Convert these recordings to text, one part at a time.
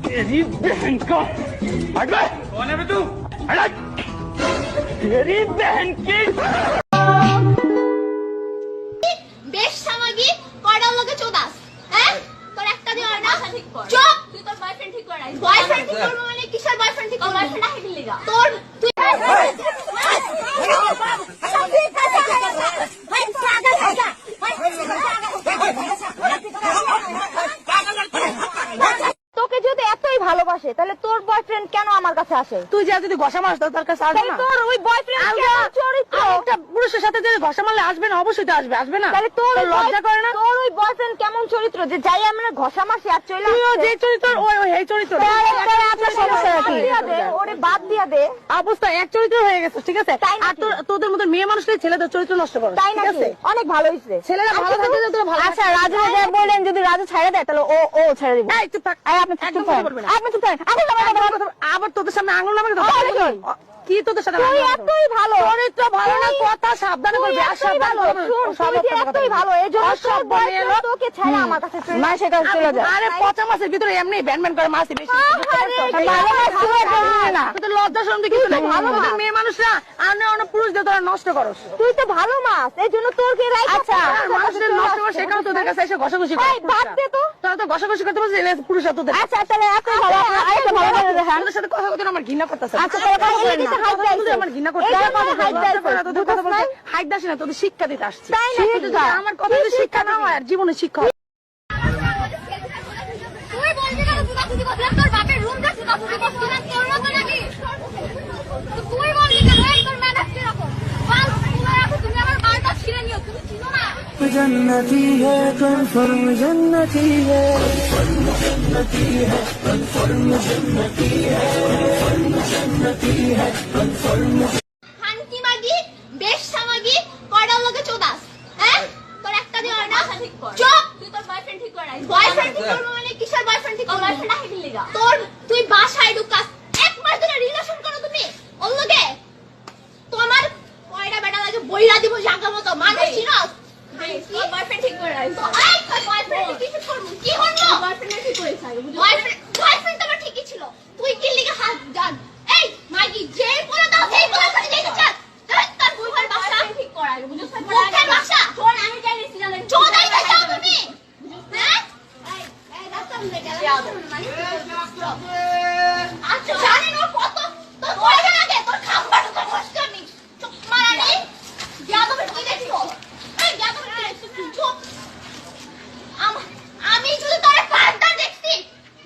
तेरी बहन को कौन है तू? तेरी बहन की বেশ সামাগি কয়টা লোকে চোদাস হ্যাঁ তোর একটা দিও না চুপ তুই তোর বয়ফ্রেন্ড ঠিক করাই বয়ফ্রেন্ড ঠিক করব মানে কিসের বয়ফ্রেন্ড ঠিক করব বয়ফ্রেন্ড আহে দিলি গা তোর তুই তোকে যদি এতই ভালোবাসে তাহলে তোর বয়ফ্রেন্ড কেন আমার কাছে আসে? তুই যা যদি ঘষা মারছ তার কাছে আসবে না। তোর ওই বয়ফ্রেন্ড কেমন চরিত্র? একটা পুরুষের সাথে যদি ঘষা মারলে আসবে না, অবশ্যই তো আসবে, আসবে না? তাহলে তোর লজ্জা করে না? তোর ওই বয়ফ্রেন্ড কেমন চরিত্র যে যাই আমরা ঘষা মারছি আর চলে আসে? তুইও যে চরিত্র ওই এই চরিত্র। আপনার সমস্যা কি? ওরে বাদ দিয়া দে। অবস্থা এক চরিত্র হয়ে গেছে, ঠিক আছে? আর তোদের মতো মেয়ে মানুষের ছেলেদের চরিত্র নষ্ট করে, তাই ঠিক আছে? নাকি? অনেক ভালো হইছে। ছেলেরা ভালো থাকলে তোরা ভালো। আচ্ছা রাজু ভাই বলেন যদি রাজু ছেড়ে দেয় তাহলে ও ছেড়ে দিবে। এই চুপ থাক। আপনি একদম চুপ কথা থাকেন। বলবি না। আপনি চুপ থাকেন। আপনি আবার তোদের সামনে আঙুল নামাকে কি তোদের সাথে তুই এতই ভালো চরিত্র ভালো না, কথা সাবধানে বলবি। আর সাবধান এতই ভালো এইজন্য সব বলে তোকে ছেড়ে আমার কাছে চলে না সেটা চলে যায়। আরে পচা মাছের ভিতরে এমনি ব্যানম্যান করে মাছি বেশি না। তোদের লজ্জা শরম কিছু নাই। ভালো মেয়ে মানুষরা আনে অনেক পুরুষদের তোরা নষ্ট করস। তুই তো ভালো মাছ এইজন্য তোর কে রাইখা। আচ্ছা মানুষদের নষ্ট করে সেখানে তোদের কাছে এসে ঘষাঘষি করে। বাদ দে তো। তোরা তো ঘষাঘষি করতে পারছিস পুরুষরা তোদের। আচ্ছা তাহলে এতই ভালো আরেকটা ভালো করে দেখান। তোদের সাথে কথা বলতে আমার ঘৃণা করতেছে। আচ্ছা তাহলে কথা বলেন না। আমার ঘৃণা করতেছে। তোদের কথা বলতে হাইট দাসি না, তোদের শিক্ষা দিতে আসছি। আমার কথা যদি শিক্ষা না হয় আর জীবনে শিক্ষা হয়। তুই বলবি না তুই কাকুতি কথা তোর বাপের রুম যা তুই কাকুতি করছিস না কেউ না তো নাকি তুই বলবি না তোর ম্যানেজ কি রকম বাল তুমি আমার বালটা ছিঁড়ে নিও তুমি চিনো না जन्नती है कन्फर्म जन्नती है जन्नती है कन्फर्म जन्नती है जन्नती है कन्फर्म খানকি মাগি বেশ সামাগি কয়টা লোকে চোদাস হ্যাঁ তোর একটা দিও না চুপ তুই তোর বয়ফ্রেন্ড ঠিক করাই বয়ফ্রেন্ড ঠিক করব মানে কিসের বয়ফ্রেন্ড ঠিক করব বয়ফ্রেন্ড আহে দিলি গা তোর তুই বাসায় ঢুকাস এক মাস ধরে রিলেশন করো তুমি ওর লগে তোমার কয়টা বেটা লাগে বইরা দিব জায়গা মতো মানুষ চিনস তোর বয়ফ্রেন্ড ঠিক করাই তো এই তোর বয়ফ্রেন্ড কি ঠিক করব কি হলো বয়ফ্রেন্ড ঠিক করেছ বয়ফ্রেন্ড তোমার ঠিকই ছিল তুই কি লিগে হাত জান এই মাগি যে বলে দাও সেই বলে করে যেতে চাস তোর বুইবার বাসা ঠিক করাই বুঝছস মুখের বাসা শোন আমি যাই নিছি জানেন চোদাই যাও তুমি হ্যাঁ এই রাস্তাম দে গেল আচ্ছা জানেন ও কত তোর কয়টা লাগে তোর খাম্বাটা তো কষ্ট আমি চুপ মারানি যাদবের কি দেখছো এই যাদবের কি দেখছো চুপ আমি শুধু তোর কাঁদটা দেখছি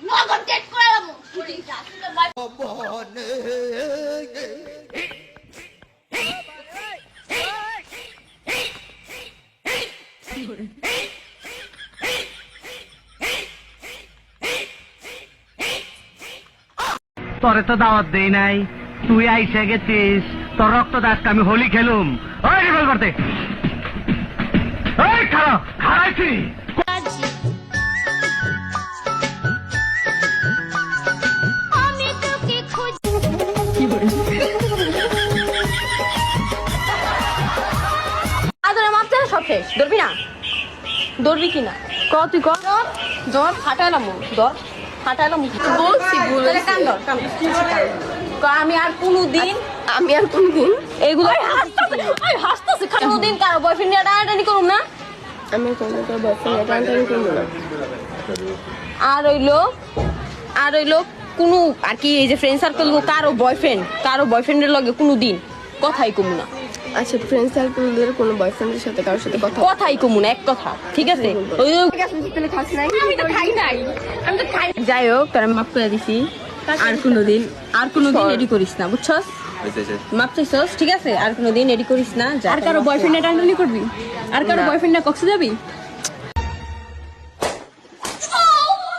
নগদ ডেট করালাম পুলিশ আসলে তোরে তো দাওয়াত দেই নাই, তুই আইসে গেছিস, তোর রক্ত দাসকে আমি হোলি খেলুম। ওই রিভলভার দে, ওই খাড়া খাড়াইছি। আমি তোকে খুঁজি আদরে মাপতে সব শেষ ধরবি না ধরবি কিনা ক তুই ক জ্বর ফাটাইলাম ধর ফাটাইলাম বলছি বলে কান ধর আমি আর কোনদিন এগুলো হাসতেছে কোনদিন কারো বয়ফ্রেন্ড নিয়ে টানাটানি করুম না আমি কোনো তোর বয়ফ্রেন্ড নিয়ে টানাটানি করবো না আর হইলো কোনো আর কি এই যে ফ্রেন্ড সার্কেল কারো বয়ফ্রেন্ডের লগে কোনোদিন কথাই কমু না। আচ্ছা ফ্রেন্ড সার্কেলের কোনো বয়ফ্রেন্ডের সাথে কারোর সাথে কথাই কমু না এক কথা ঠিক আছে আমি তো খাই নাই যাই হোক তোরা মাফ করে দিছি আর কোনোদিন এডি করিস না বুঝছস মাপ চাইছস ঠিক আছে আর কোনোদিন এডি করিস না। আর কারো বয়ফ্রেন্ডে টানাটানি করবি আর কারো বয়ফ্রেন্ডে কক্সে যাবি